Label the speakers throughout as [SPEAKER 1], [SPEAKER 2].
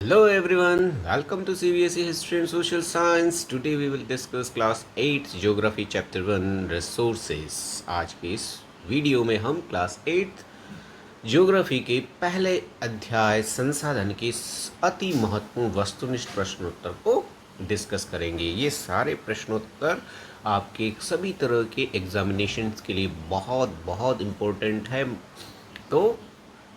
[SPEAKER 1] Hello everyone, welcome to CBSE History and Social Science. Today we will discuss class 8 Geography Chapter 1 Resources. आज की इस video में हम class 8 geography के पहले अध्याय संसाधन के अति महत्वपूर्ण वस्तुनिष्ठ प्रश्नोत्तर को डिस्कस करेंगे। ये सारे प्रश्नोत्तर आपके सभी तरह के एग्जामिनेशन के लिए बहुत बहुत इम्पोर्टेंट है। तो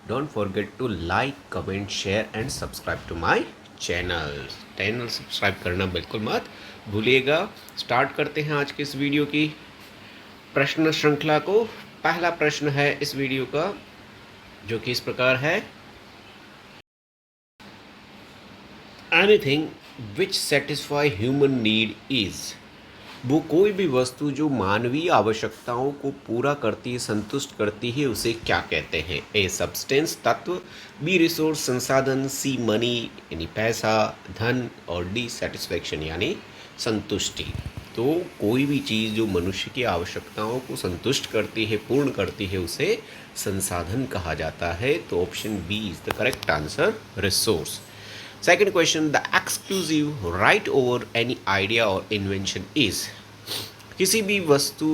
[SPEAKER 1] don't forget to like, comment, share and subscribe to my channel subscribe करना बिल्कुल मत भूलिएगा। स्टार्ट करते हैं आज के इस वीडियो की प्रश्न श्रृंखला को। पहला प्रश्न है इस वीडियो का, जो कि इस प्रकार है, anything which satisfy human need is. वो कोई भी वस्तु जो मानवीय आवश्यकताओं को पूरा करती है, संतुष्ट करती है, उसे क्या कहते हैं? ए सब्सटेंस तत्व, बी रिसोर्स संसाधन, सी मनी यानी पैसा धन, और डी सेटिस्फैक्शन यानी संतुष्टि। तो कोई भी चीज़ जो मनुष्य की आवश्यकताओं को संतुष्ट करती है, पूर्ण करती है, उसे संसाधन कहा जाता है। तो option B is the correct answer, resource. Second question, the exclusive right over any idea or invention is। किसी भी वस्तु,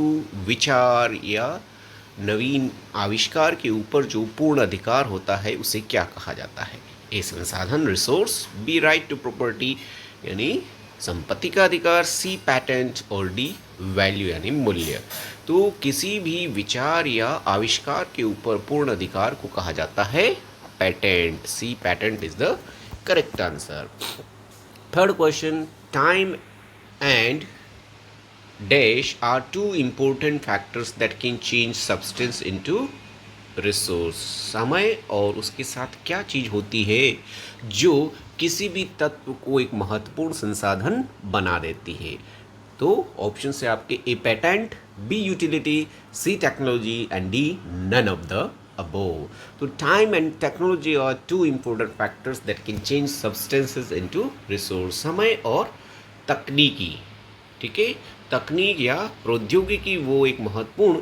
[SPEAKER 1] विचार या नवीन आविष्कार के ऊपर जो पूर्ण अधिकार होता है उसे क्या कहा जाता है? ए संसाधन resource, B right to property यानी संपत्ति का अधिकार, सी पैटेंट, और डी वैल्यू यानी मूल्य। तो किसी भी विचार या आविष्कार के ऊपर पूर्ण अधिकार को कहा जाता है patent. C patent is the correct answer. Third question, time and dash are two important factors that can change substance into resource। समय और उसके साथ क्या चीज होती है जो किसी भी तत्व को एक महत्वपूर्ण संसाधन बना देती है? तो ऑप्शन से आपके A patent, B utility, C technology and D none of the above। तो time and technology are two important factors that can change substances into resource। समय और तकनीकी, ठीक है, तकनीक या प्रौद्योगिकी वो एक महत्वपूर्ण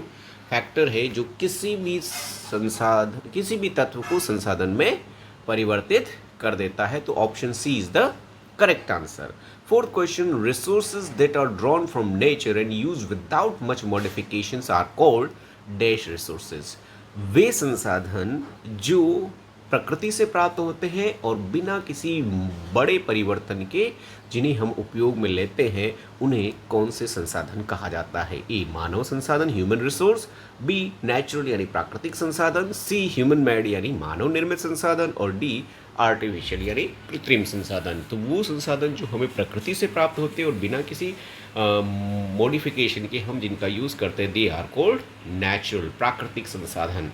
[SPEAKER 1] फैक्टर है जो किसी भी तत्व को संसाधन में परिवर्तित कर देता है। तो option C is the correct answer. Fourth question, resources that are drawn from nature and use without much modifications are called dash resources. वे संसाधन जो प्रकृति से प्राप्त होते हैं और बिना किसी बड़े परिवर्तन के जिन्हें हम उपयोग में लेते हैं, उन्हें कौन से संसाधन कहा जाता है? ए मानव संसाधन ह्यूमन रिसोर्स, बी नेचुरल यानी प्राकृतिक संसाधन, सी ह्यूमन मेड यानी मानव निर्मित संसाधन, और डी आर्टिफिशियल यानी कृत्रिम संसाधन। तो वो संसाधन जो हमें प्रकृति से प्राप्त होते हैं और बिना किसी मॉडिफिकेशन के हम जिनका यूज़ करते हैं, दे आर कॉल्ड नेचुरल, प्राकृतिक संसाधन।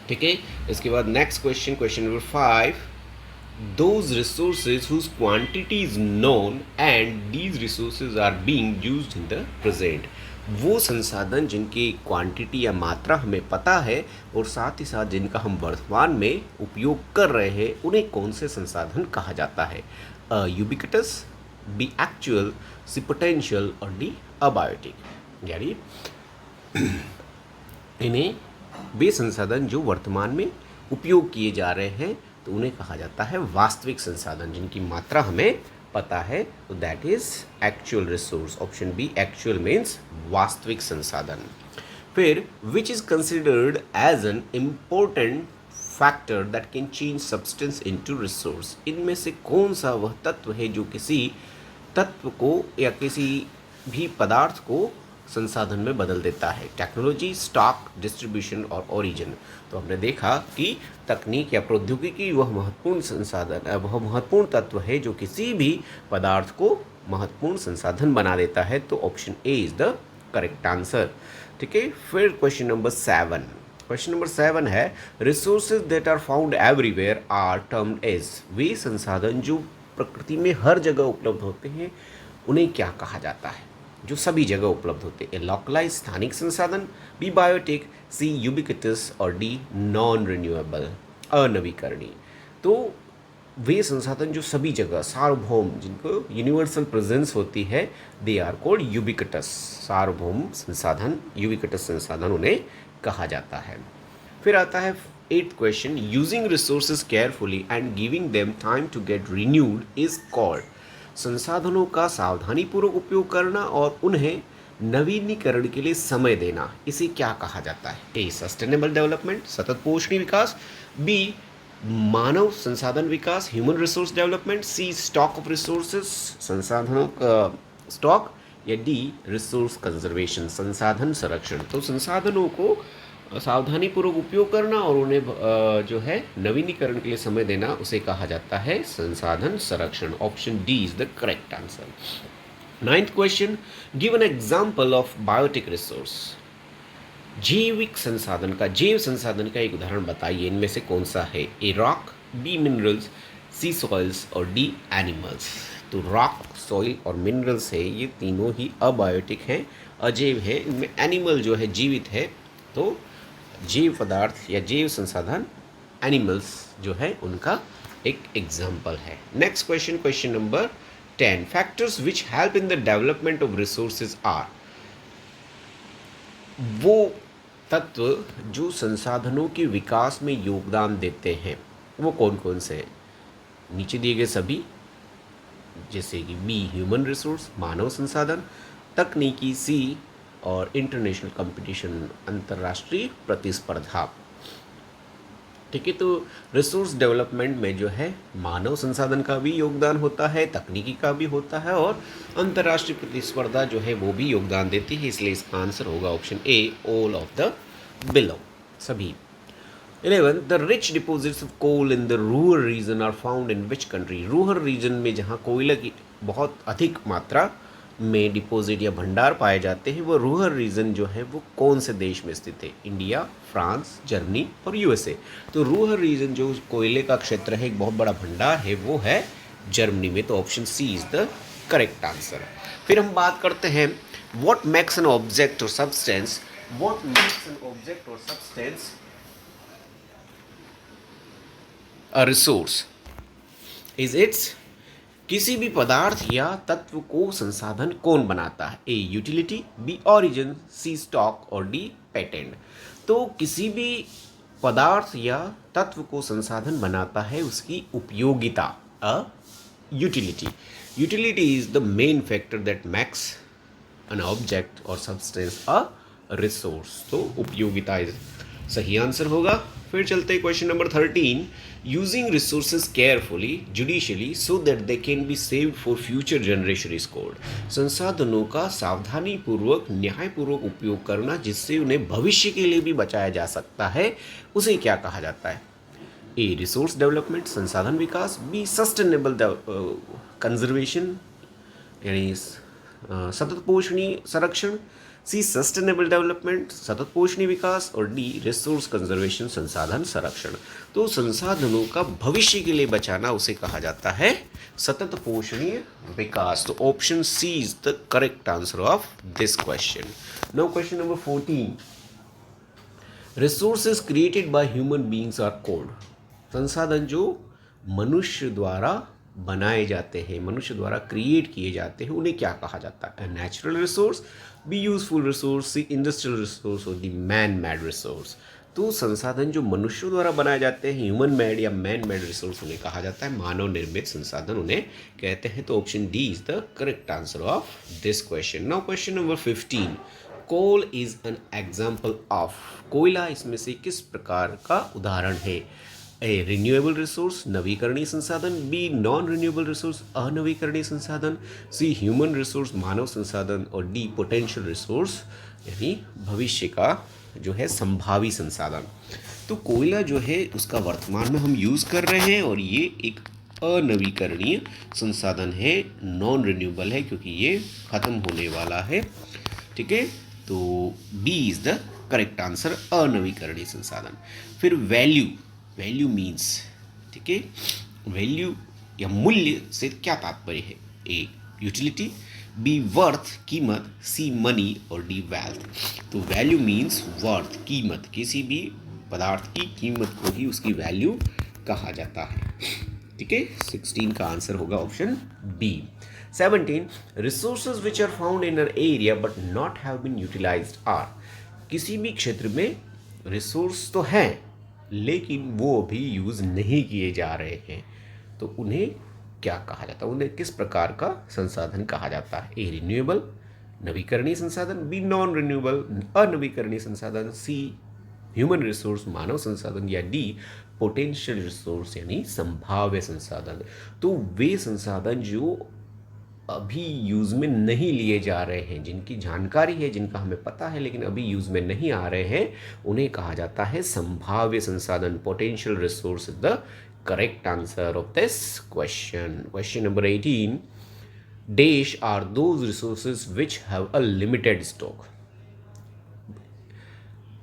[SPEAKER 1] ठीक है, इसके बाद next question, question number 5, those resources whose quantity is known and these resources are being used in the present। वो संसाधन जिनकी क्वांटिटी या मात्रा हमें पता है और साथ ही साथ जिनका हम वर्तमान में उपयोग कर रहे हैं, उन्हें कौन से संसाधन कहा जाता है? Ubiquitous, B actual, C potential, और डी अबायोटिक। यानी इन्हें वे संसाधन जो वर्तमान में उपयोग किए जा रहे हैं, तो उन्हें कहा जाता है वास्तविक संसाधन जिनकी मात्रा हमें पता है। तो that is actual resource. Option B actual means वास्तविक संसाधन। फिर which is considered as an important factor that can change substance into resource. इनमें से कौन सा वह तत्व है जो किसी तत्व को या किसी भी पदार्थ को संसाधन में बदल देता है? टेक्नोलॉजी, स्टॉक, डिस्ट्रीब्यूशन और ओरिजिन। तो हमने देखा कि तकनीक या प्रौद्योगिकी वह महत्वपूर्ण संसाधन, वह महत्वपूर्ण तत्व है जो किसी भी पदार्थ को महत्वपूर्ण संसाधन बना देता है। तो option A is the correct answer. ठीक है, फिर क्वेश्चन नंबर 7। क्वेश्चन नंबर 7 है, resources that are found everywhere are termed as. वे संसाधन जो प्रकृति में हर जगह उपलब्ध होते हैं, उन्हें क्या कहा जाता है? जो सभी जगह उपलब्ध होते हैं। लोकलाइज स्थानिक संसाधन, बी बायोटिक, सी यूबिक्विटस, और डी नॉन रिन्यूएबल अनवीकरणीय। तो वे संसाधन जो सभी जगह सार्वभौम, जिनको यूनिवर्सल प्रेजेंस होती है, दे आर कॉल्ड यूबिक्विटस। सार्वभौम संसाधन, यूबिक्विटस संसाधन उन्हें कहा जाता है। फिर आता है 8th question, using resources carefully and giving them time to get renewed is called. संसाधनों का सावधानीपूर्वक उपयोग करना और उन्हें नवीनीकरण के लिए समय देना, इसे क्या कहा जाता है? ए सस्टेनेबल डेवलपमेंट, सतत पोषणीय विकास, बी मानव संसाधन विकास, human resource development, C stock of resources, संसाधनों का स्टॉक, या डी रिसोर्स कंजर्वेशन, संसाधन संरक्षण। तो संसाधनों को सावधानीपूर्वक उपयोग करना और उन्हें जो है नवीनीकरण के लिए समय देना, उसे कहा जाता है संसाधन संरक्षण। Option D is the correct answer. 9th question, give an example of biotic resource. जैविक संसाधन का, जैव संसाधन का एक उदाहरण बताइए, इनमें से कौन सा है? A rock, B minerals, C soils और डी एनिमल्स। तो रॉक, सॉइल और मिनरल्स है, ये तीनों ही अबायोटिक हैं, अजैव है। इनमें एनिमल जो है जीवित है, तो जैव पदार्थ या जैव संसाधन एनिमल्स जो है उनका एक एग्जाम्पल है। Next question, question number 10, factors which help in the development of resources are. वो तत्व जो संसाधनों के विकास में योगदान देते हैं वो कौन कौन से हैं? नीचे दिए गए सभी, जैसे कि बी ह्यूमन रिसोर्स, मानव संसाधन, तकनीकी, सी और इंटरनेशनल कंपटीशन, अंतर्राष्ट्रीय प्रतिस्पर्धा। ठीक है, तो रिसोर्स डेवलपमेंट में जो है मानव संसाधन का भी योगदान होता है, तकनीकी का भी होता है और अंतर्राष्ट्रीय प्रतिस्पर्धा जो है वो भी योगदान देती है, इसलिए इसका आंसर होगा option A, all of the below, सभी। 11, the rich deposits of coal in the rural region are found in which country. Rural region में जहाँ कोयला की बहुत अधिक मात्रा में डिपॉजिट या भंडार पाए जाते हैं, वो रूरल रीजन जो है वो कौन से देश में स्थित है? इंडिया, फ्रांस, जर्मनी और यूएसए। तो रूरल रीजन जो कोयले का क्षेत्र है, एक बहुत बड़ा भंडार है, वो है जर्मनी में। तो option C is the correct answer. फिर हम बात करते हैं व्हाट मेक्स एन ऑब्जेक्ट और substance, what makes an object और substance a resource is its. किसी भी पदार्थ या तत्व को संसाधन कौन बनाता है? ए यूटिलिटी, बी ऑरिजिन, सी स्टॉक और डी पेटेंट। तो किसी भी पदार्थ या तत्व को संसाधन बनाता है उसकी उपयोगिता, अ utility. Utility is the main factor that makes an object और सब्सटेंस अ रिसोर्स। तो उपयोगिता इज सही आंसर होगा। फिर चलते हैं question number 13, using resources carefully judicially so that they can be saved for future generation is called. संसाधनों का सावधानी पूर्वक न्यायपूर्वक उपयोग करना जिससे उन्हें भविष्य के लिए भी बचाया जा सकता है, उसे क्या कहा जाता है? ए रिसोर्स डेवलपमेंट, संसाधन विकास, बी सस्टेनेबल कंजर्वेशन यानी सतत पोषणीय संरक्षण, सी सस्टेनेबल डेवलपमेंट, सतत पोषणीय विकास और डी रिसोर्स कंजर्वेशन, संसाधन संरक्षण। तो संसाधनों का भविष्य के लिए बचाना उसे कहा जाता है सतत पोषणीय विकास। तो option C is the correct answer of this question. Now question number 14, resources created by human beings are called. संसाधन जो मनुष्य द्वारा बनाए जाते हैं, मनुष्य द्वारा क्रिएट किए जाते हैं, उन्हें क्या कहा जाता है? Natural resource, B useful resource, C industrial resource और दी मैन मेड रिसोर्स। तो संसाधन जो मनुष्यों द्वारा बनाए जाते हैं, ह्यूमन मेड या मैन मेड रिसोर्स, उन्हें कहा जाता है मानव निर्मित संसाधन उन्हें कहते हैं। तो option D is the correct answer of this question. Now question number 15, coal is an example of. कोयला इसमें से किस प्रकार का उदाहरण है? ए रिन्यूएबल रिसोर्स, नवीकरणीय संसाधन, बी नॉन रिन्यूएबल रिसोर्स, अनवीकरणीय संसाधन, सी ह्यूमन रिसोर्स, मानव संसाधन और डी पोटेंशियल रिसोर्स यानी भविष्य का जो है संभावी संसाधन। तो कोयला जो है उसका वर्तमान में हम यूज़ कर रहे हैं और ये एक अनवीकरणीय संसाधन है, नॉन रिन्यूएबल है क्योंकि ये ख़त्म होने वाला है। ठीक है, तो B is the correct answer, अनवीकरणीय संसाधन। फिर वैल्यू, वैल्यू मीन्स, ठीक है, वैल्यू या मूल्य से क्या तात्पर्य है? ए यूटिलिटी, बी वर्थ कीमत, सी मनी और डी वेल्थ। तो वैल्यू मीन्स वर्थ कीमत, किसी भी पदार्थ की कीमत को ही उसकी वैल्यू कहा जाता है। ठीक है, 16 का आंसर होगा option B. 17, resources which are found in an area but not have been utilised are. किसी भी क्षेत्र में रिसोर्स तो हैं लेकिन वो अभी यूज़ नहीं किए जा रहे हैं, तो उन्हें क्या कहा जाता है, उन्हें किस प्रकार का संसाधन कहा जाता है? ए रिन्यूएबल नवीकरणीय संसाधन, बी नॉन रिन्यूएबल अनवीकरणीय संसाधन, सी ह्यूमन रिसोर्स मानव संसाधन, या डी पोटेंशियल रिसोर्स यानी संभाव्य संसाधन। तो वे संसाधन जो अभी यूज़ में नहीं लिए जा रहे हैं, जिनकी जानकारी है, जिनका हमें पता है लेकिन अभी यूज़ में नहीं आ रहे हैं, उन्हें कहा जाता है संभाव्य संसाधन। Potential resource is the correct answer of this question. Question number 18, dash are those resources which have a limited stock.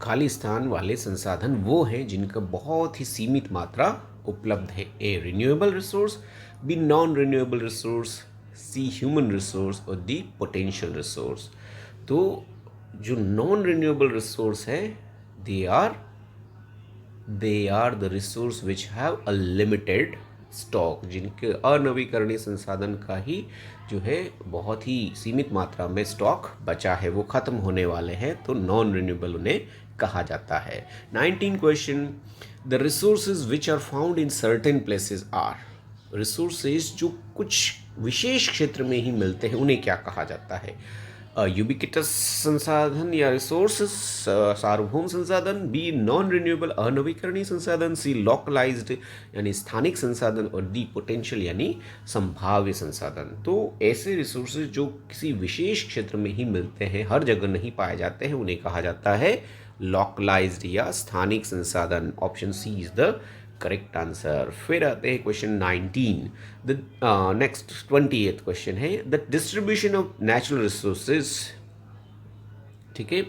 [SPEAKER 1] खाली स्थान वाले संसाधन वो हैं जिनका बहुत ही सीमित मात्रा उपलब्ध है। A renewable resource, B non renewable resource, C human resource और डी पोटेंशियल रिसोर्स। तो जो नॉन रिन्यूएबल रिसोर्स है they are the resource which have a limited stock, जिनके अनवीकरणीय संसाधन का ही जो है बहुत ही सीमित मात्रा में स्टॉक बचा है, वो ख़त्म होने वाले हैं, तो नॉन रिन्यूएबल उन्हें कहा जाता है। 19 question, the resources which are found in certain places are. Resources जो कुछ विशेष क्षेत्र में ही मिलते हैं उन्हें क्या कहा जाता है? यूबिक्विटस संसाधन या रिसोर्सेस, सार्वभौम संसाधन, बी नॉन रिन्यूएबल अनवीकरणीय संसाधन, सी लोकलाइज्ड यानी स्थानिक संसाधन और डी पोटेंशियल यानी संभाव्य संसाधन। तो ऐसे रिसोर्सेज जो किसी विशेष क्षेत्र में ही मिलते हैं, हर जगह नहीं पाए जाते हैं, उन्हें कहा जाता है लोकलाइज्ड या स्थानिक संसाधन। Option C is the correct answer. फिर आते हैं question 19, the next 28th question है, the distribution of natural resources, ठीक है,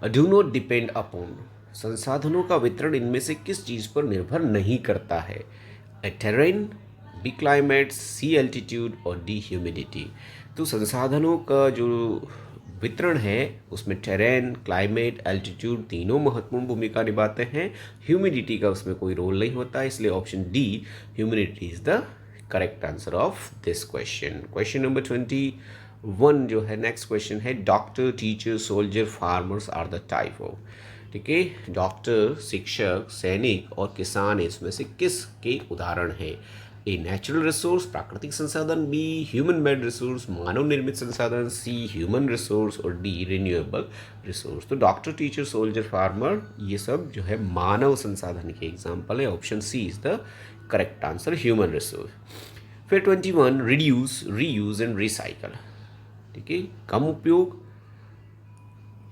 [SPEAKER 1] डू नॉट डिपेंड अपॉन। संसाधनों का वितरण इनमें से किस चीज़ पर निर्भर नहीं करता है? ए टेरेन, बी क्लाइमेट, सी एल्टीट्यूड और डी ह्यूमिडिटी। तो संसाधनों का जो वितरण है उसमें टेरेन, क्लाइमेट, एल्टीट्यूड तीनों महत्वपूर्ण भूमिका निभाते हैं। ह्यूमिडिटी का उसमें कोई रोल नहीं होता है, इसलिए option D humidity is the correct answer of this question. Question number 21 जो है, नेक्स्ट क्वेश्चन है, doctor, teacher, soldier, farmers are the type of. ठीक है, डॉक्टर, शिक्षक, सैनिक और किसान इसमें से किस के उदाहरण हैं? ए नेचुरल रिसोर्स प्राकृतिक संसाधन, बी ह्यूमन मेड रिसोर्स मानव निर्मित संसाधन, सी ह्यूमन रिसोर्स और डी रिन्यूएबल रिसोर्स। तो डॉक्टर, टीचर, सोल्जर, फार्मर ये सब जो है मानव संसाधन के एग्जाम्पल है। Option C is the correct answer, human resource. फिर 21, रिड्यूस, रीयूज एंड रिसाइकल। ठीक है, कम उपयोग,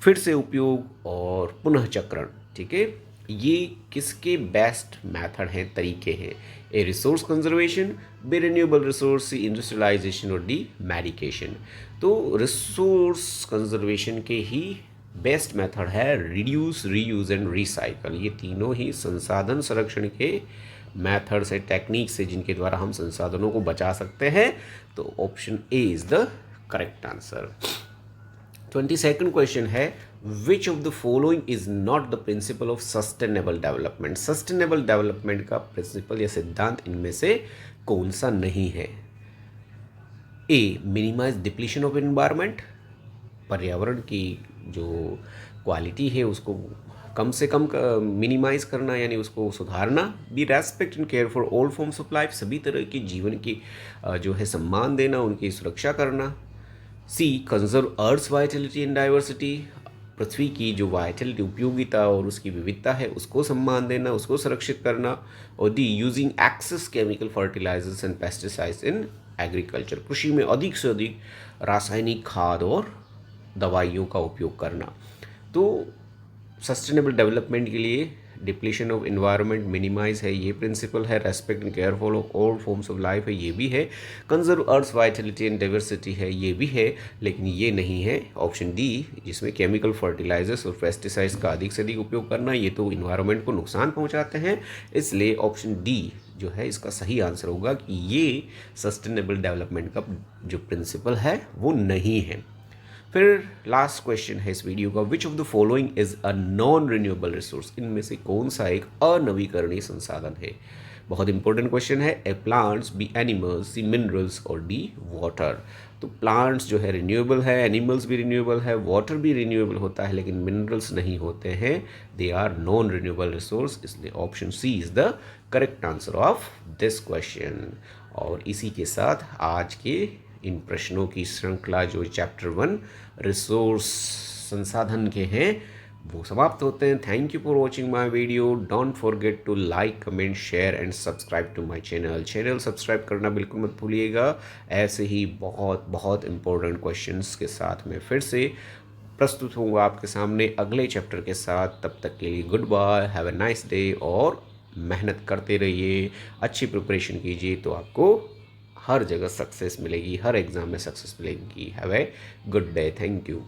[SPEAKER 1] फिर से उपयोग और पुनः चक्रण। ठीक है, ये किसके बेस्ट मेथड हैं, तरीके हैं? A resource conservation, B renewable resource, C industrialisation और डी मेडिकेशन। तो रिसोर्स कंजर्वेशन के ही बेस्ट मेथड है रिड्यूस, रीयूज एंड रिसाइकल। ये तीनों ही संसाधन संरक्षण के मेथड्स है, टेक्निक्स है, जिनके द्वारा हम संसाधनों को बचा सकते हैं। तो option A is the correct answer. 22nd question है, which of the following is not the principle of sustainable development. Sustainable development का प्रिंसिपल या सिद्धांत इनमें से कौन सा नहीं है? A minimize depletion of environment, पर्यावरण की जो क्वालिटी है उसको कम से कम मिनिमाइज करना यानी उसको सुधारना। B respect and care for all forms of life, सभी तरह की जीवन की जो है सम्मान देना, उनकी सुरक्षा करना। C conserve earth vitality and diversity, पृथ्वी की जो वाइटलिटी उपयोगिता और उसकी विविधता है उसको सम्मान देना, उसको सुरक्षित करना। और D using excess chemical fertilisers and pesticides in agriculture, कृषि में अधिक से अधिक रासायनिक खाद और दवाइयों का उपयोग करना। तो सस्टेनेबल डेवलपमेंट के लिए डिप्लीशन ऑफ एनवायरनमेंट मिनिमाइज है, ये प्रिंसिपल है। Respect and care for all forms of life है, ये भी है। Conserve earth vitality and diversity है, ये भी है, लेकिन ये नहीं है ऑप्शन डी, जिसमें केमिकल फर्टिलाइजर्स और पेस्टिसाइड्स का अधिक से अधिक उपयोग करना, ये तो इन्वायरमेंट को नुकसान पहुंचाते हैं। इसलिए ऑप्शन डी जो है इसका सही आंसर होगा कि ये सस्टेनेबल डेवलपमेंट का जो प्रिंसिपल है वो नहीं है। फिर लास्ट क्वेश्चन है इस वीडियो का, विच of the following is a non renewable resource. इनमें से कौन सा एक अनवीकरणीय संसाधन है? बहुत इंपॉर्टेंट क्वेश्चन है। ए प्लांट्स, बी एनिमल्स, सी मिनरल्स और डी वाटर। तो प्लांट्स जो है रिन्यूएबल है, एनिमल्स भी रिन्यूएबल है, वाटर भी रिन्यूएबल होता है, लेकिन मिनरल्स नहीं होते हैं, they are non renewable resource, इसलिए option C is the correct answer of this question. और इसी के साथ आज के इन प्रश्नों की श्रृंखला जो चैप्टर 1 रिसोर्स संसाधन के हैं वो समाप्त होते हैं। Thank you for watching my video. Don't forget to like, comment, share and subscribe to my channel subscribe करना बिल्कुल मत भूलिएगा। ऐसे ही बहुत बहुत इंपॉर्टेंट क्वेश्चंस के साथ मैं फिर से प्रस्तुत होऊंगा आपके सामने अगले चैप्टर के साथ। तब तक के लिए goodbye, have a nice day, और मेहनत करते रहिए, अच्छी प्रिपरेशन कीजिए तो आपको हर जगह सक्सेस मिलेगी, हर एग्ज़ाम में सक्सेस मिलेगी। Have a good day, thank you.